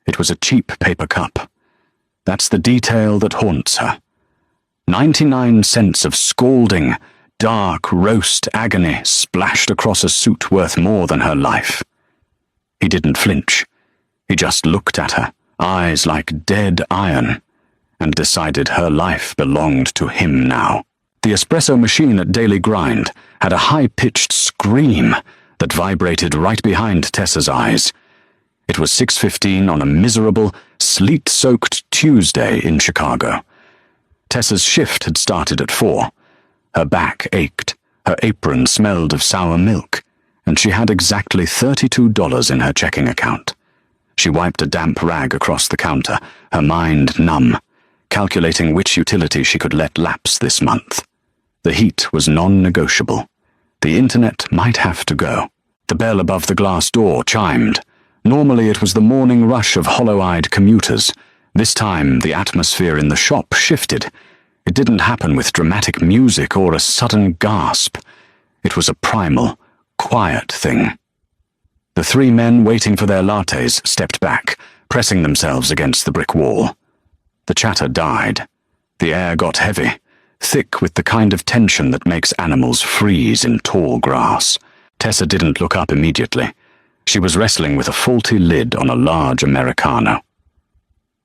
It was a cheap paper cup. That's the detail that haunts her. 99 cents of scalding, dark roast agony splashed across a suit worth more than her life. He didn't flinch. He just looked at her, eyes like dead iron, and decided her life belonged to him now. The espresso machine at Daily Grind had a high-pitched scream that vibrated right behind Tessa's eyes. It was 6:15 on a miserable, sleet-soaked Tuesday in Chicago. Tessa's shift had started at 4. Her back ached, her apron smelled of sour milk, and she had exactly $32 in her checking account. She wiped a damp rag across the counter, her mind numb, calculating which utility she could let lapse this month. The heat was non-negotiable. The internet might have to go. The bell above the glass door chimed. Normally it was the morning rush of hollow-eyed commuters. This time the atmosphere in the shop shifted. It didn't happen with dramatic music or a sudden gasp. It was a primal, quiet thing. The 3 men waiting for their lattes stepped back, pressing themselves against the brick wall. The chatter died. The air got heavy, thick with the kind of tension that makes animals freeze in tall grass. Tessa didn't look up immediately. She was wrestling with a faulty lid on a large Americano.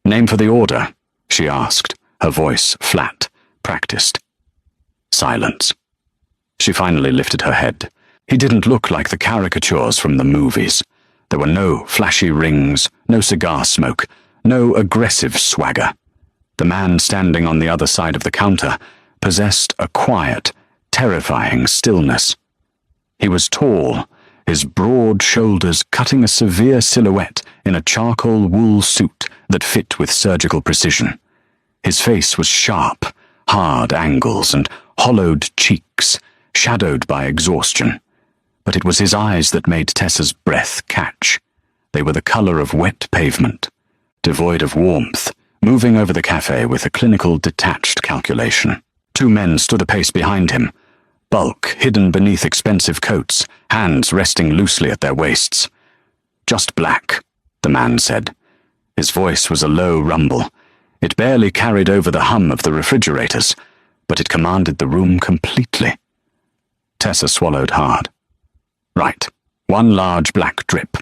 "Name for the order?" she asked, her voice flat, practiced. Silence. She finally lifted her head. He didn't look like the caricatures from the movies. There were no flashy rings, no cigar smoke, no aggressive swagger. The man standing on the other side of the counter possessed a quiet, terrifying stillness. He was tall, his broad shoulders cutting a severe silhouette in a charcoal wool suit that fit with surgical precision. His face was sharp, hard angles and hollowed cheeks, shadowed by exhaustion. But it was his eyes that made Tessa's breath catch. They were the color of wet pavement, devoid of warmth, moving over the cafe with a clinical, detached calculation. 2 men stood a pace behind him, bulk hidden beneath expensive coats, hands resting loosely at their waists. "Just black," the man said. His voice was a low rumble. It barely carried over the hum of the refrigerators, but it commanded the room completely. Tessa swallowed hard. "Right, 1 large black drip."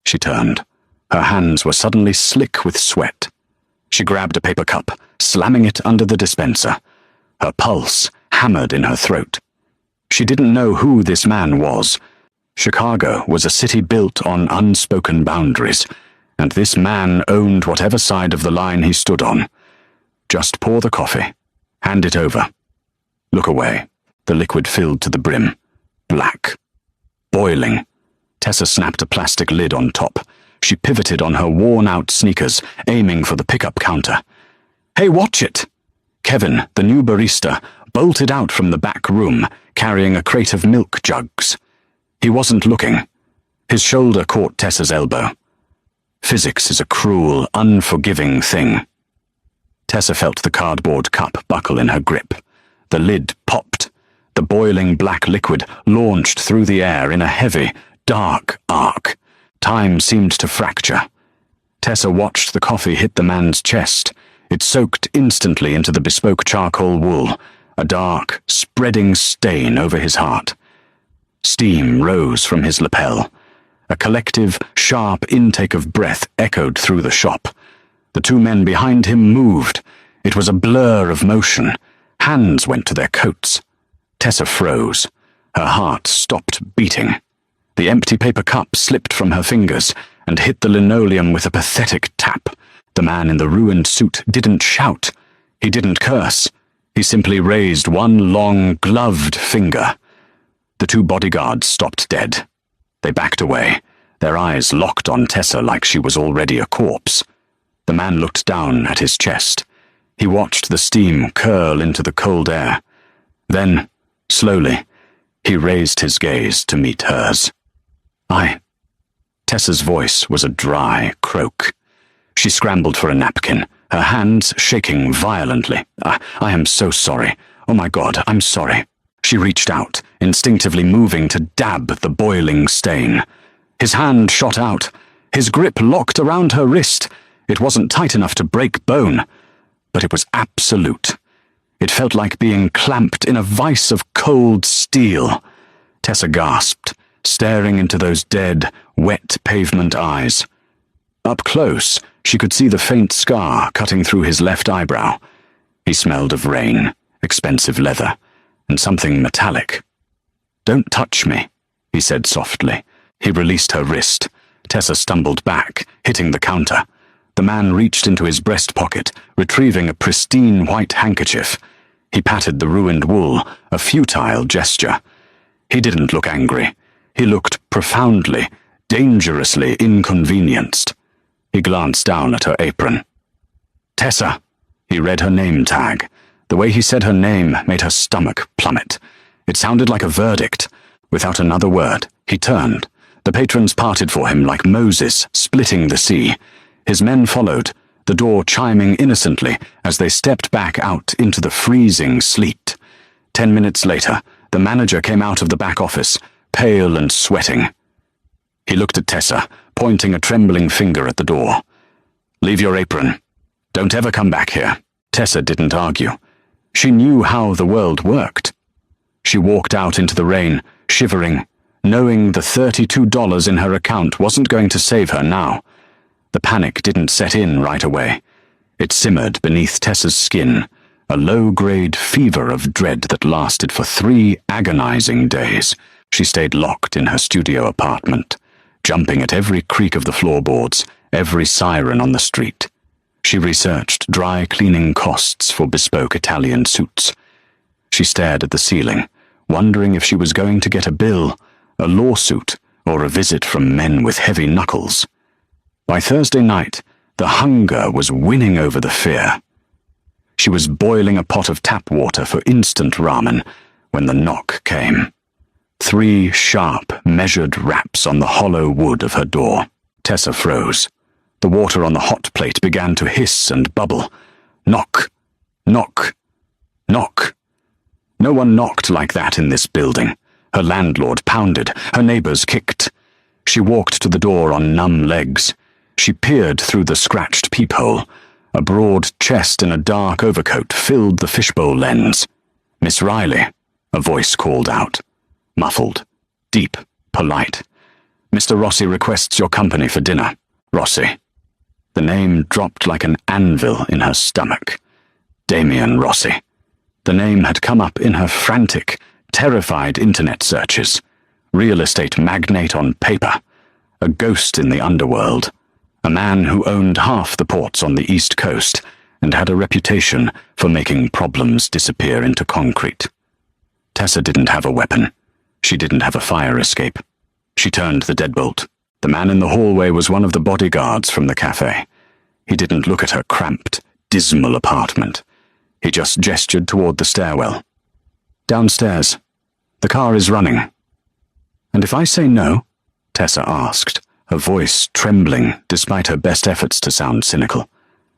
She turned. Her hands were suddenly slick with sweat. She grabbed a paper cup, slamming it under the dispenser. Her pulse hammered in her throat. She didn't know who this man was. Chicago was a city built on unspoken boundaries, and this man owned whatever side of the line he stood on. Just pour the coffee. Hand it over. Look away. The liquid filled to the brim. Black. Boiling. Tessa snapped a plastic lid on top. She pivoted on her worn-out sneakers, aiming for the pickup counter. "Hey, watch it!" Kevin, the new barista, bolted out from the back room, carrying a crate of milk jugs. He wasn't looking. His shoulder caught Tessa's elbow. Physics is a cruel, unforgiving thing. Tessa felt the cardboard cup buckle in her grip. The lid popped. The boiling black liquid launched through the air in a heavy, dark arc. Time seemed to fracture. Tessa watched the coffee hit the man's chest. It soaked instantly into the bespoke charcoal wool, a dark, spreading stain over his heart. Steam rose from his lapel. A collective, sharp intake of breath echoed through the shop. The 2 men behind him moved. It was a blur of motion. Hands went to their coats. Tessa froze. Her heart stopped beating. The empty paper cup slipped from her fingers and hit the linoleum with a pathetic tap. The man in the ruined suit didn't shout. He didn't curse. He simply raised 1 long, gloved finger. The 2 bodyguards stopped dead. They backed away, their eyes locked on Tessa like she was already a corpse. The man looked down at his chest. He watched the steam curl into the cold air. Then, slowly, he raised his gaze to meet hers. Tessa's voice was a dry croak. She scrambled for a napkin, her hands shaking violently. I am so sorry. Oh my God, I'm sorry." She reached out, instinctively moving to dab the boiling stain. His hand shot out. His grip locked around her wrist. It wasn't tight enough to break bone, but it was absolute. It felt like being clamped in a vice of cold steel. Tessa gasped, staring into those dead, wet pavement eyes. Up close, she could see the faint scar cutting through his left eyebrow. He smelled of rain, expensive leather, and something metallic. "Don't touch me," he said softly. He released her wrist. Tessa stumbled back, hitting the counter. The man reached into his breast pocket, retrieving a pristine white handkerchief. He patted the ruined wool, a futile gesture. He didn't look angry. He looked profoundly, dangerously inconvenienced. He glanced down at her apron. "Tessa." He read her name tag. The way he said her name made her stomach plummet. It sounded like a verdict. Without another word, he turned. The patrons parted for him like Moses splitting the sea. His men followed, the door chiming innocently as they stepped back out into the freezing sleet. 10 minutes later, the manager came out of the back office, pale and sweating. He looked at Tessa, pointing a trembling finger at the door. "Leave your apron. Don't ever come back here." Tessa didn't argue. She knew how the world worked. She walked out into the rain, shivering, knowing the $32 in her account wasn't going to save her now. The panic didn't set in right away. It simmered beneath Tessa's skin, a low-grade fever of dread that lasted for 3 agonizing days. She stayed locked in her studio apartment, jumping at every creak of the floorboards, every siren on the street. She researched dry cleaning costs for bespoke Italian suits. She stared at the ceiling, wondering if she was going to get a bill, a lawsuit, or a visit from men with heavy knuckles. By Thursday night, the hunger was winning over the fear. She was boiling a pot of tap water for instant ramen when the knock came. 3 sharp, measured raps on the hollow wood of her door. Tessa froze. The water on the hot plate began to hiss and bubble. Knock, knock, knock. No one knocked like that in this building. Her landlord pounded, her neighbors kicked. She walked to the door on numb legs. She peered through the scratched peephole. A broad chest in a dark overcoat filled the fishbowl lens. "Miss Riley," a voice called out. Muffled, deep, polite. "Mr. Rossi requests your company for dinner. Rossi." The name dropped like an anvil in her stomach. Damien Rossi. The name had come up in her frantic, terrified internet searches. Real estate magnate on paper. A ghost in the underworld. A man who owned half the ports on the East Coast and had a reputation for making problems disappear into concrete. Tessa didn't have a weapon. She didn't have a fire escape. She turned the deadbolt. The man in the hallway was one of the bodyguards from the cafe. He didn't look at her cramped, dismal apartment. He just gestured toward the stairwell. "Downstairs. The car is running." "And if I say no?" Tessa asked, her voice trembling despite her best efforts to sound cynical.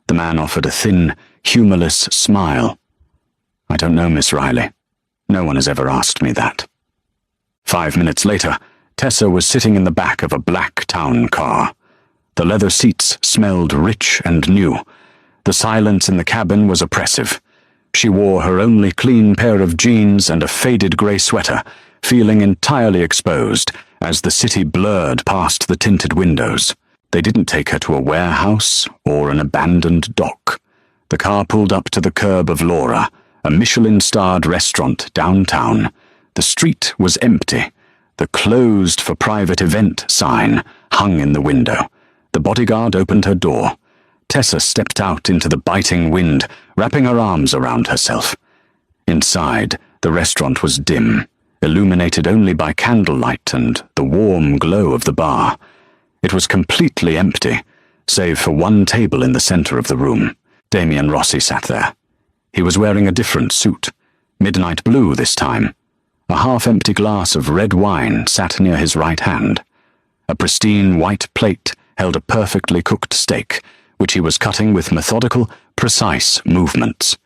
The man offered a thin, humorless smile. "I don't know, Miss Riley. No one has ever asked me that." 5 minutes later, Tessa was sitting in the back of a black town car. The leather seats smelled rich and new. The silence in the cabin was oppressive. She wore her only clean pair of jeans and a faded grey sweater, feeling entirely exposed as the city blurred past the tinted windows. They didn't take her to a warehouse or an abandoned dock. The car pulled up to the curb of Laura, a Michelin-starred restaurant downtown. The street was empty. The "closed for private event" sign hung in the window. The bodyguard opened her door. Tessa stepped out into the biting wind, wrapping her arms around herself. Inside, the restaurant was dim, illuminated only by candlelight and the warm glow of the bar. It was completely empty, save for one table in the center of the room. Damien Rossi sat there. He was wearing a different suit, midnight blue this time. A half-empty glass of red wine sat near his right hand. A pristine white plate held a perfectly cooked steak, which he was cutting with methodical, precise movements.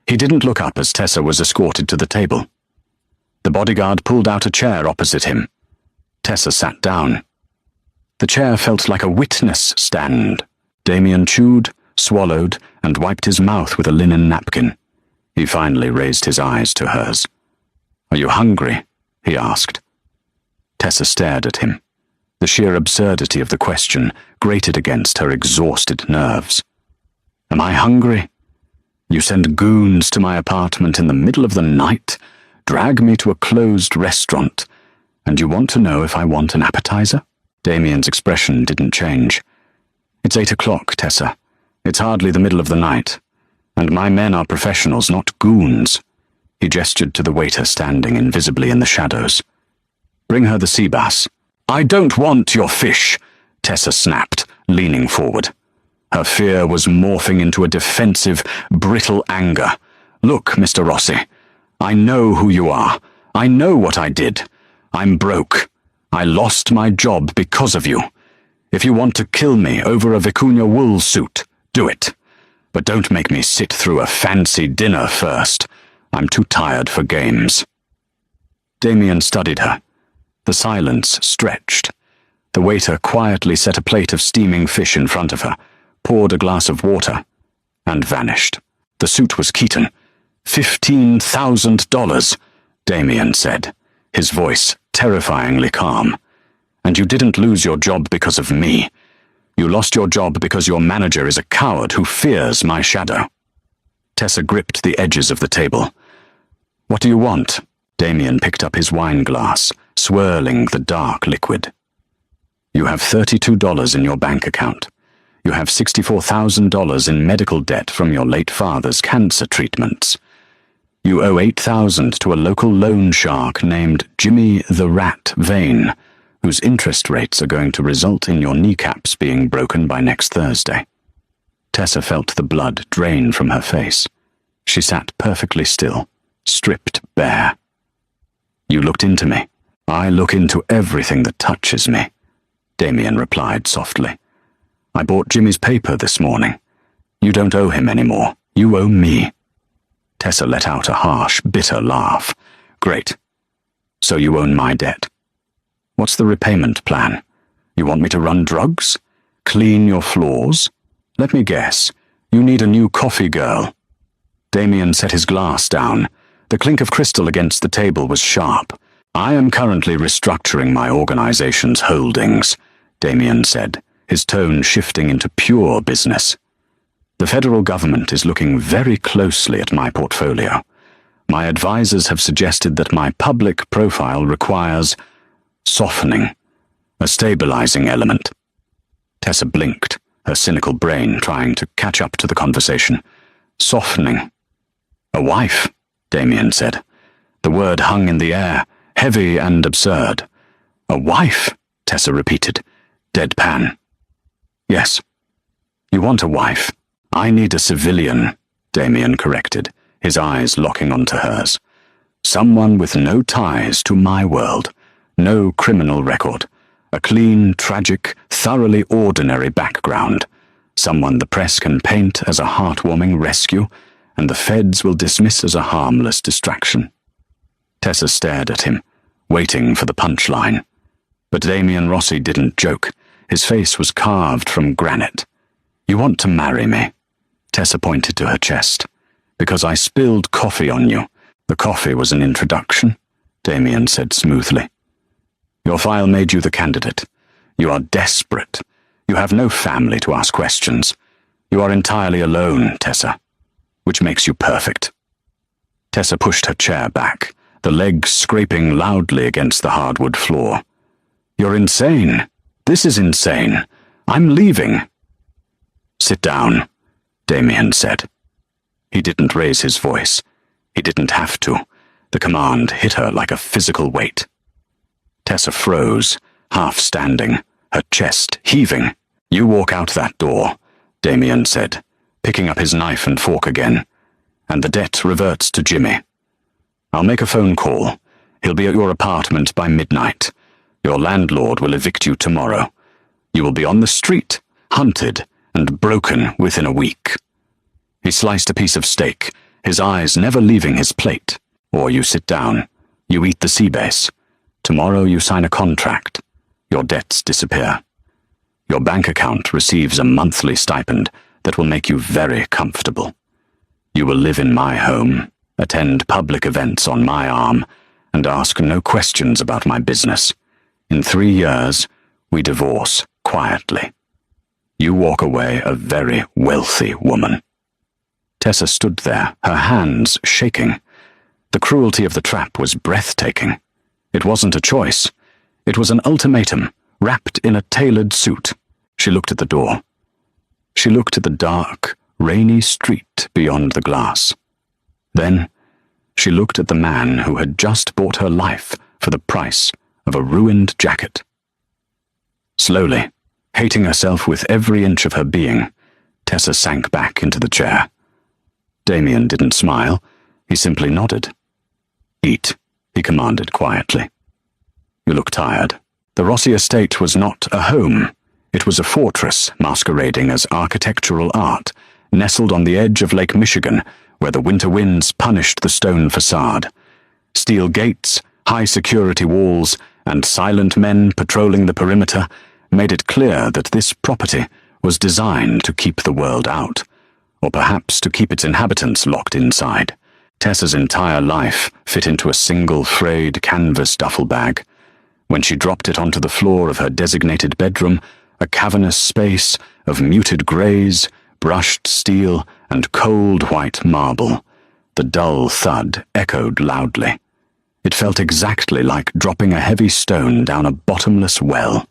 He didn't look up as Tessa was escorted to the table. The bodyguard pulled out a chair opposite him. Tessa sat down. The chair felt like a witness stand. Damien chewed, swallowed, and wiped his mouth with a linen napkin. He finally raised his eyes to hers. "Are you hungry?" he asked. Tessa stared at him. The sheer absurdity of the question grated against her exhausted nerves. "Am I hungry? You send goons to my apartment in the middle of the night, drag me to a closed restaurant, and you want to know if I want an appetizer?" Damien's expression didn't change. "It's 8 o'clock, Tessa. It's hardly the middle of the night. And my men are professionals, not goons." He gestured to the waiter standing invisibly in the shadows. "Bring her the sea bass." "I don't want your fish," Tessa snapped, leaning forward. Her fear was morphing into a defensive, brittle anger. "Look, Mr. Rossi, I know who you are. I know what I did. I'm broke. I lost my job because of you. If you want to kill me over a vicuña wool suit, do it. But don't make me sit through a fancy dinner first. I'm too tired for games." Damien studied her. The silence stretched. The waiter quietly set a plate of steaming fish in front of her, poured a glass of water, and vanished. The suit was Keaton. $15,000, Damien said, his voice terrifyingly calm. "And you didn't lose your job because of me. You lost your job because your manager is a coward who fears my shadow." Tessa gripped the edges of the table. "What do you want?" Damien picked up his wine glass, swirling the dark liquid. "You have $32 in your bank account. You have $64,000 in medical debt from your late father's cancer treatments. You owe $8,000 to a local loan shark named Jimmy the Rat Vane, whose interest rates are going to result in your kneecaps being broken by next Thursday." Tessa felt the blood drain from her face. She sat perfectly still, stripped bare. "You looked into me. I look into everything that touches me," Damien replied softly. "I bought Jimmy's paper this morning. You don't owe him anymore. You owe me." Tessa let out a harsh, bitter laugh. "Great. So you own my debt. What's the repayment plan? You want me to run drugs? Clean your floors? Let me guess. You need a new coffee girl." Damien set his glass down. The clink of crystal against the table was sharp. "I am currently restructuring my organization's holdings," Damien said, his tone shifting into pure business. "The federal government is looking very closely at my portfolio. My advisors have suggested that my public profile requires softening, a stabilizing element." Tessa blinked, her cynical brain trying to catch up to the conversation. "Softening. A wife," Damien said. The word hung in the air, heavy and absurd. "A wife," Tessa repeated, deadpan. "Yes. You want a wife. I need a civilian," Damien corrected, his eyes locking onto hers. "Someone with no ties to my world, no criminal record, a clean, tragic, thoroughly ordinary background, someone the press can paint as a heartwarming rescue, and the feds will dismiss as a harmless distraction." Tessa stared at him, waiting for the punchline. But Damien Rossi didn't joke. His face was carved from granite. "You want to marry me?" Tessa pointed to her chest. "Because I spilled coffee on you." "The coffee was an introduction," Damien said smoothly. "Your file made you the candidate. You are desperate. You have no family to ask questions. You are entirely alone, Tessa, which makes you perfect." Tessa pushed her chair back, the legs scraping loudly against the hardwood floor. "You're insane. This is insane. I'm leaving." "Sit down," Damien said. He didn't raise his voice. He didn't have to. The command hit her like a physical weight. Tessa froze, half standing, her chest heaving. "You walk out that door," Damien said, picking up his knife and fork again, "and the debt reverts to Jimmy. I'll make a phone call. He'll be at your apartment by midnight. Your landlord will evict you tomorrow. You will be on the street, hunted, and broken within a week." He sliced a piece of steak, his eyes never leaving his plate. "Or you sit down. You eat the sea bass. Tomorrow you sign a contract. Your debts disappear. Your bank account receives a monthly stipend that will make you very comfortable. You will live in my home, attend public events on my arm, and ask no questions about my business. In 3 years, we divorce quietly. You walk away a very wealthy woman." Tessa stood there, her hands shaking. The cruelty of the trap was breathtaking. It wasn't a choice. It was an ultimatum, wrapped in a tailored suit. She looked at the door. She looked at the dark, rainy street beyond the glass. Then, she looked at the man who had just bought her life for the price of a ruined jacket. Slowly, hating herself with every inch of her being, Tessa sank back into the chair. Damien didn't smile. He simply nodded. "Eat," he commanded quietly. "You look tired." The Rossi estate was not a home. It was a fortress masquerading as architectural art, nestled on the edge of Lake Michigan, where the winter winds punished the stone facade. Steel gates, high security walls, and silent men patrolling the perimeter made it clear that this property was designed to keep the world out, or perhaps to keep its inhabitants locked inside. Tessa's entire life fit into a single frayed canvas duffel bag. When she dropped it onto the floor of her designated bedroom, a cavernous space of muted greys, brushed steel, and cold white marble, the dull thud echoed loudly. It felt exactly like dropping a heavy stone down a bottomless well.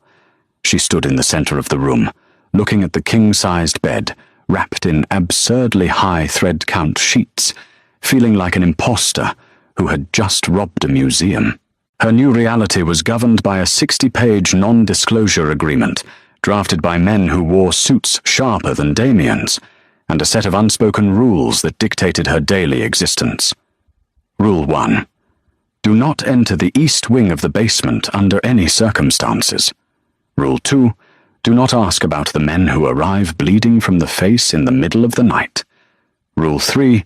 She stood in the center of the room, looking at the king-sized bed, wrapped in absurdly high thread count sheets, feeling like an imposter who had just robbed a museum. Her new reality was governed by a 60-page non-disclosure agreement, drafted by men who wore suits sharper than Damien's, and a set of unspoken rules that dictated her daily existence. Rule 1. Do not enter the east wing of the basement under any circumstances. Rule 2. Do not ask about the men who arrive bleeding from the face in the middle of the night. Rule 3.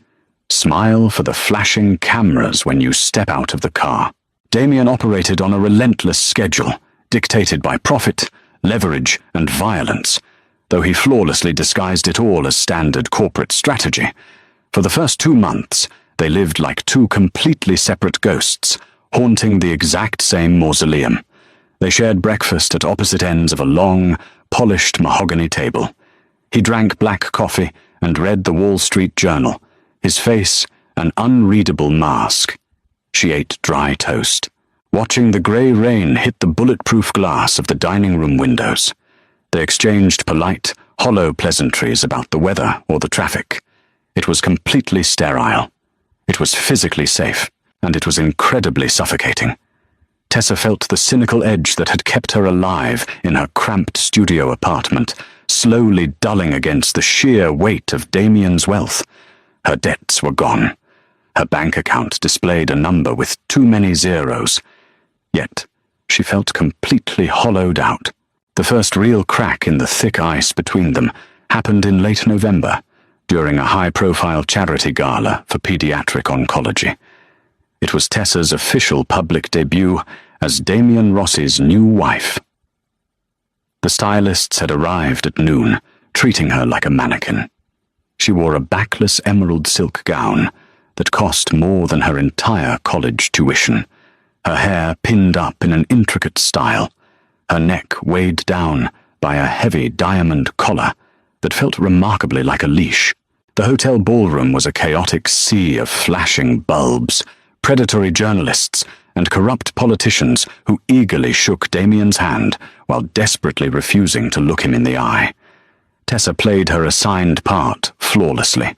Smile for the flashing cameras when you step out of the car. Damien operated on a relentless schedule, dictated by profit, leverage, and violence, though he flawlessly disguised it all as standard corporate strategy. For the first 2 months, they lived like two completely separate ghosts, haunting the exact same mausoleum. They shared breakfast at opposite ends of a long, polished mahogany table. He drank black coffee and read the Wall Street Journal, his face an unreadable mask. She ate dry toast, watching the grey rain hit the bulletproof glass of the dining room windows. They exchanged polite, hollow pleasantries about the weather or the traffic. It was completely sterile. It was physically safe, and it was incredibly suffocating. Tessa felt the cynical edge that had kept her alive in her cramped studio apartment, slowly dulling against the sheer weight of Damien's wealth. Her debts were gone. Her bank account displayed a number with too many zeros. Yet, she felt completely hollowed out. The first real crack in the thick ice between them happened in late November, during a high-profile charity gala for pediatric oncology. It was Tessa's official public debut as Damien Rossi's new wife. The stylists had arrived at noon, treating her like a mannequin. She wore a backless emerald silk gown that cost more than her entire college tuition, her hair pinned up in an intricate style, her neck weighed down by a heavy diamond collar that felt remarkably like a leash. The hotel ballroom was a chaotic sea of flashing bulbs, predatory journalists, and corrupt politicians who eagerly shook Damien's hand while desperately refusing to look him in the eye. Tessa played her assigned part flawlessly.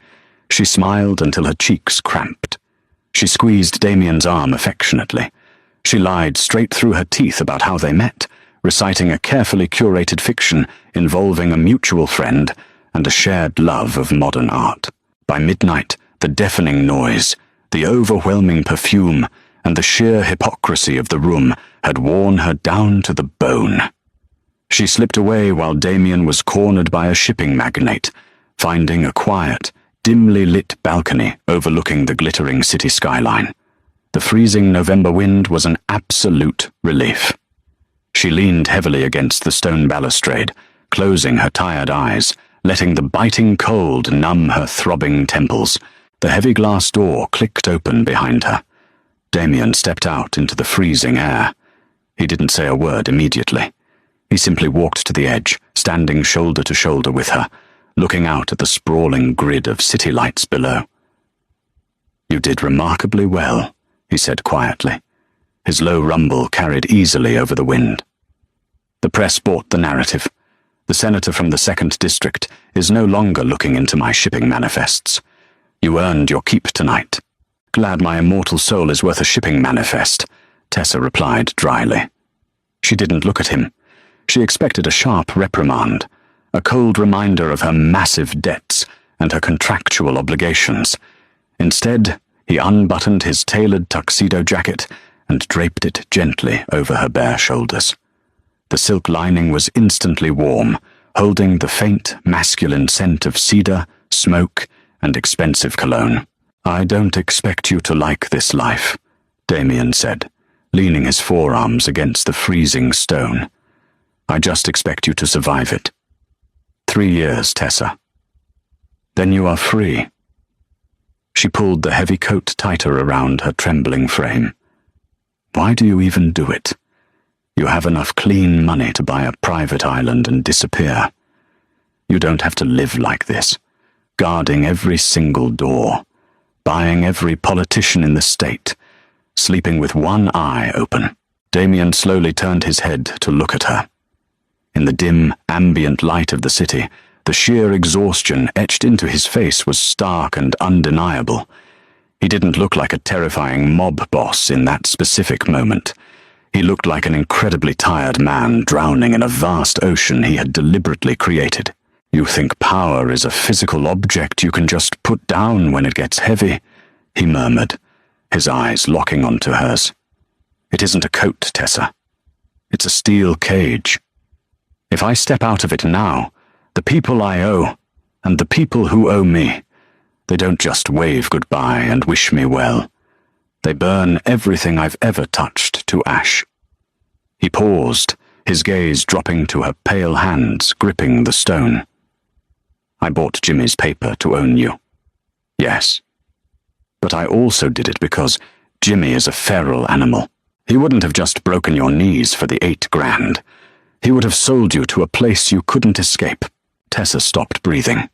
She smiled until her cheeks cramped. She squeezed Damien's arm affectionately. She lied straight through her teeth about how they met, reciting a carefully curated fiction involving a mutual friend and a shared love of modern art. By midnight, the deafening noise, the overwhelming perfume, and the sheer hypocrisy of the room had worn her down to the bone. She slipped away while Damien was cornered by a shipping magnate, finding a quiet, dimly lit balcony overlooking the glittering city skyline. The freezing November wind was an absolute relief. She leaned heavily against the stone balustrade, closing her tired eyes, letting the biting cold numb her throbbing temples. The heavy glass door clicked open behind her. Damien stepped out into the freezing air. He didn't say a word immediately. He simply walked to the edge, standing shoulder to shoulder with her, looking out at the sprawling grid of city lights below. "You did remarkably well," he said quietly. His low rumble carried easily over the wind. "The press bought the narrative. The senator from the 2nd District is no longer looking into my shipping manifests. You earned your keep tonight." "Glad my immortal soul is worth a shipping manifest," Tessa replied dryly. She didn't look at him. She expected a sharp reprimand, a cold reminder of her massive debts and her contractual obligations. Instead, he unbuttoned his tailored tuxedo jacket and draped it gently over her bare shoulders. The silk lining was instantly warm, holding the faint, masculine scent of cedar, smoke, and expensive cologne. "I don't expect you to like this life," Damien said, leaning his forearms against the freezing stone. "I just expect you to survive it. 3 years, Tessa. Then you are free." She pulled the heavy coat tighter around her trembling frame. "Why do you even do it? You have enough clean money to buy a private island and disappear. You don't have to live like this, guarding every single door, buying every politician in the state, sleeping with one eye open." Damien slowly turned his head to look at her. In the dim, ambient light of the city, the sheer exhaustion etched into his face was stark and undeniable. He didn't look like a terrifying mob boss in that specific moment. He looked like an incredibly tired man drowning in a vast ocean he had deliberately created. "You think power is a physical object you can just put down when it gets heavy," he murmured, his eyes locking onto hers. "It isn't a coat, Tessa. It's a steel cage. If I step out of it now, the people I owe, and the people who owe me, they don't just wave goodbye and wish me well. They burn everything I've ever touched to ash." He paused, his gaze dropping to her pale hands gripping the stone. "I bought Jimmy's paper to own you. Yes. But I also did it because Jimmy is a feral animal. He wouldn't have just broken your knees for the 8 grand. He would have sold you to a place you couldn't escape." Tessa stopped breathing.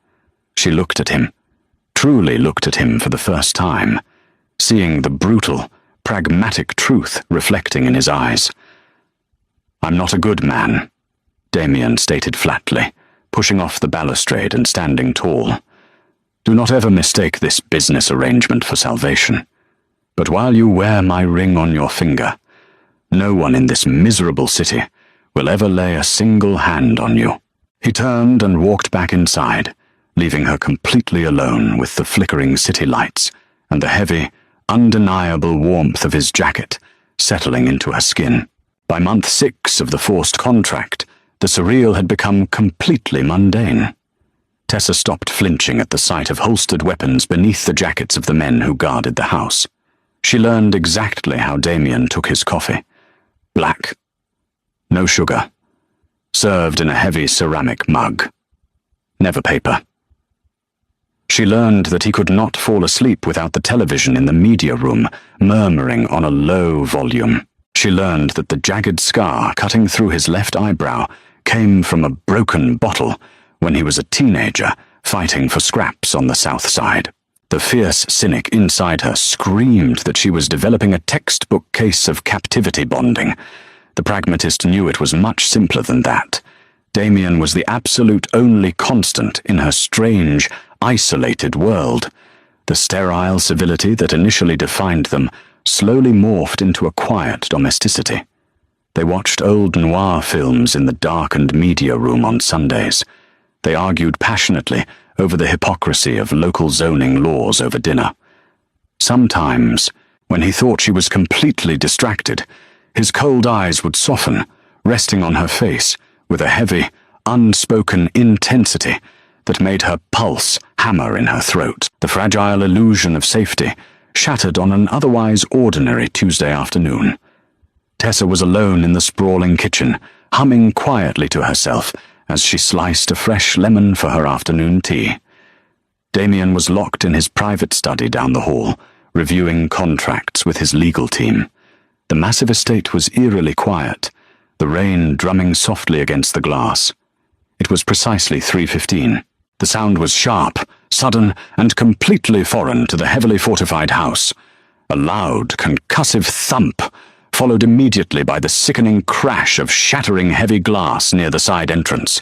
She looked at him, truly looked at him for the first time, seeing the brutal, pragmatic truth reflecting in his eyes. "I'm not a good man," Damien stated flatly, pushing off the balustrade and standing tall. "Do not ever mistake this business arrangement for salvation. But while you wear my ring on your finger, no one in this miserable city will ever lay a single hand on you." He turned and walked back inside, leaving her completely alone with the flickering city lights and the heavy, undeniable warmth of his jacket settling into her skin. By month 6 of the forced contract, the surreal had become completely mundane. Tessa stopped flinching at the sight of holstered weapons beneath the jackets of the men who guarded the house. She learned exactly how Damien took his coffee. Black. No sugar. Served in a heavy ceramic mug. Never paper. She learned that he could not fall asleep without the television in the media room murmuring on a low volume. She learned that the jagged scar cutting through his left eyebrow came from a broken bottle when he was a teenager fighting for scraps on the South Side. The fierce cynic inside her screamed that she was developing a textbook case of captivity bonding. The pragmatist knew it was much simpler than that. Damien was the absolute only constant in her strange, isolated world. The sterile civility that initially defined them slowly morphed into a quiet domesticity. They watched old noir films in the darkened media room on Sundays. They argued passionately over the hypocrisy of local zoning laws over dinner. Sometimes, when he thought she was completely distracted, his cold eyes would soften, resting on her face with a heavy, unspoken intensity that made her pulse hammer in her throat. The fragile illusion of safety shattered on an otherwise ordinary Tuesday afternoon. Tessa was alone in the sprawling kitchen, humming quietly to herself as she sliced a fresh lemon for her afternoon tea. Damien was locked in his private study down the hall, reviewing contracts with his legal team. The massive estate was eerily quiet, the rain drumming softly against the glass. It was precisely 3:15. The sound was sharp, sudden, and completely foreign to the heavily fortified house. A loud, concussive thump, followed immediately by the sickening crash of shattering heavy glass near the side entrance.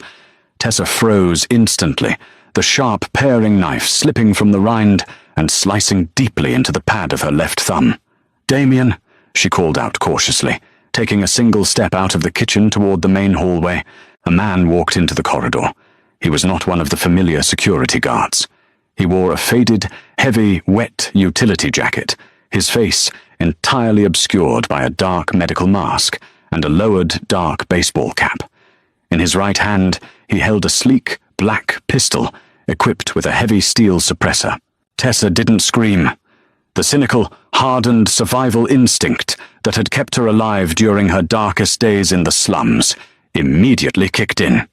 Tessa froze instantly, the sharp paring knife slipping from the rind and slicing deeply into the pad of her left thumb. "Damien," she called out cautiously, taking a single step out of the kitchen toward the main hallway. A man walked into the corridor. He was not one of the familiar security guards. He wore a faded, heavy, wet utility jacket, his face entirely obscured by a dark medical mask and a lowered dark baseball cap. In his right hand, he held a sleek, black pistol, equipped with a heavy steel suppressor. Tessa didn't scream. The cynical, hardened survival instinct that had kept her alive during her darkest days in the slums immediately kicked in.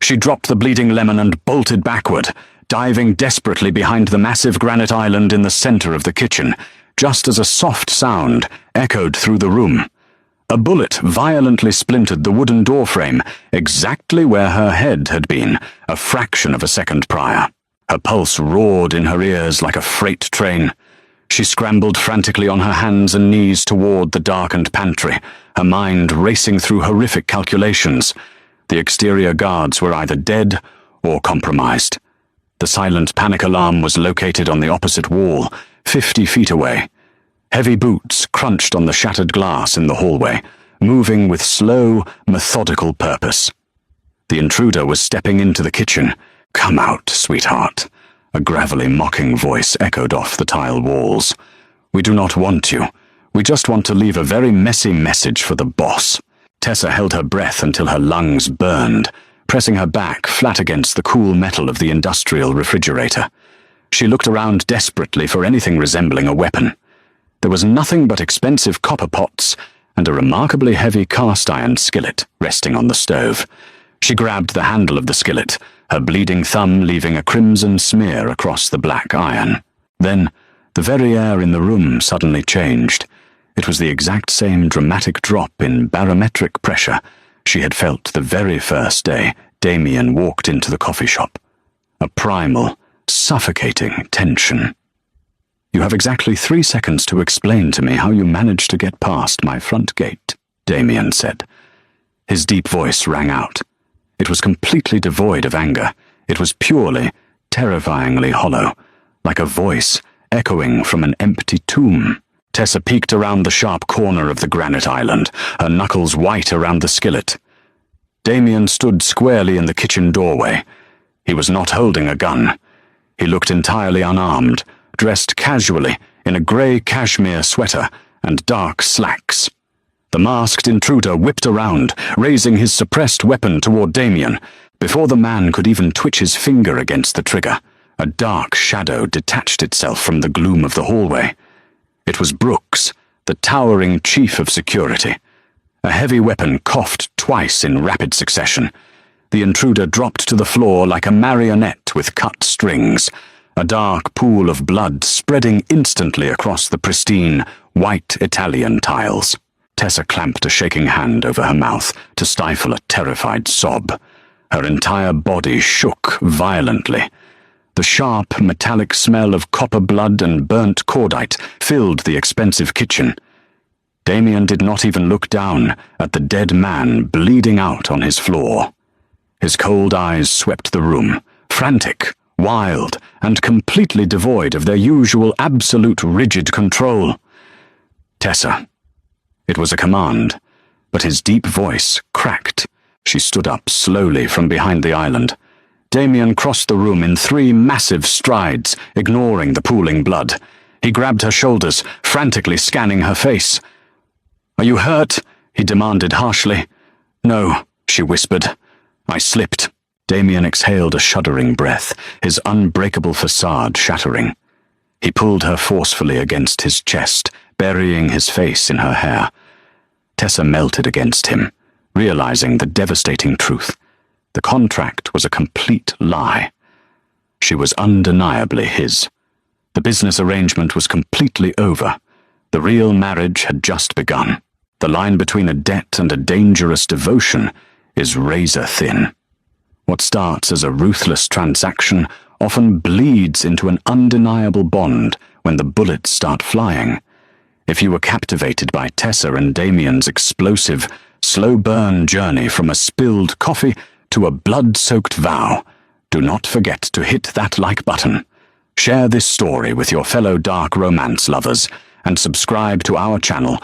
She dropped the bleeding lemon and bolted backward, diving desperately behind the massive granite island in the center of the kitchen, just as a soft sound echoed through the room. A bullet violently splintered the wooden doorframe exactly where her head had been, a fraction of a second prior. Her pulse roared in her ears like a freight train. She scrambled frantically on her hands and knees toward the darkened pantry, her mind racing through horrific calculations. The exterior guards were either dead or compromised. The silent panic alarm was located on the opposite wall, 50 feet away. Heavy boots crunched on the shattered glass in the hallway, moving with slow, methodical purpose. The intruder was stepping into the kitchen. "Come out, sweetheart." A gravelly, mocking voice echoed off the tile walls. "We do not want you. We just want to leave a very messy message for the boss." Tessa held her breath until her lungs burned, pressing her back flat against the cool metal of the industrial refrigerator. She looked around desperately for anything resembling a weapon. There was nothing but expensive copper pots and a remarkably heavy cast-iron skillet resting on the stove. She grabbed the handle of the skillet, her bleeding thumb leaving a crimson smear across the black iron. Then, the very air in the room suddenly changed. It was the exact same dramatic drop in barometric pressure she had felt the very first day Damien walked into the coffee shop. A primal, suffocating tension. "You have exactly 3 seconds to explain to me how you managed to get past my front gate," Damien said. His deep voice rang out. It was completely devoid of anger. It was purely, terrifyingly hollow, like a voice echoing from an empty tomb. Tessa peeked around the sharp corner of the granite island, her knuckles white around the skillet. Damien stood squarely in the kitchen doorway. He was not holding a gun. He looked entirely unarmed, dressed casually in a grey cashmere sweater and dark slacks. The masked intruder whipped around, raising his suppressed weapon toward Damien. Before the man could even twitch his finger against the trigger, a dark shadow detached itself from the gloom of the hallway. It was Brooks, the towering chief of security. A heavy weapon coughed twice in rapid succession. The intruder dropped to the floor like a marionette with cut strings, a dark pool of blood spreading instantly across the pristine, white Italian tiles. Tessa clamped a shaking hand over her mouth to stifle a terrified sob. Her entire body shook violently. The sharp, metallic smell of copper blood and burnt cordite filled the expensive kitchen. Damien did not even look down at the dead man bleeding out on his floor. His cold eyes swept the room, frantic, wild, and completely devoid of their usual absolute rigid control. "Tessa." It was a command, but his deep voice cracked. She stood up slowly from behind the island. Damien crossed the room in 3 massive strides, ignoring the pooling blood. He grabbed her shoulders, frantically scanning her face. "Are you hurt?" he demanded harshly. "No," she whispered. "I slipped." Damien exhaled a shuddering breath, his unbreakable facade shattering. He pulled her forcefully against his chest, burying his face in her hair. Tessa melted against him, realizing the devastating truth. The contract was a complete lie. She was undeniably his. The business arrangement was completely over. The real marriage had just begun. The line between a debt and a dangerous devotion is razor thin. What starts as a ruthless transaction often bleeds into an undeniable bond when the bullets start flying. If you were captivated by Tessa and Damien's explosive, slow-burn journey from a spilled coffee to a blood-soaked vow, do not forget to hit that like button. Share this story with your fellow dark romance lovers and subscribe to our channel